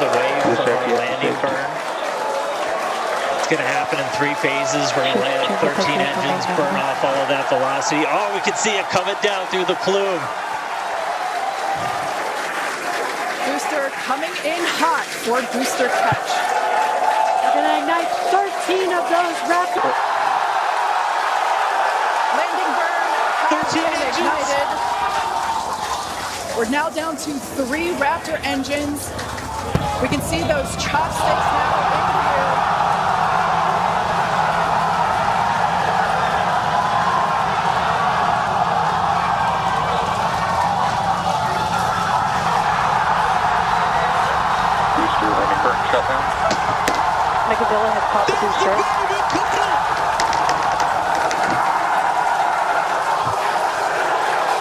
miles away from our landing burn. It's going to happen in 3 phases. We're going to let 13 engines burn off all of that velocity. Oh, we can see it coming down through the plume. Booster coming in hot for booster catch. We're going to ignite 13 of those Raptor. Landing burn has 13 been engines. ignited. We're now down to 3 Raptor engines. We can see those chopsticks now in view. Booster, landing burn shutdown. Megabilla has caught the booster.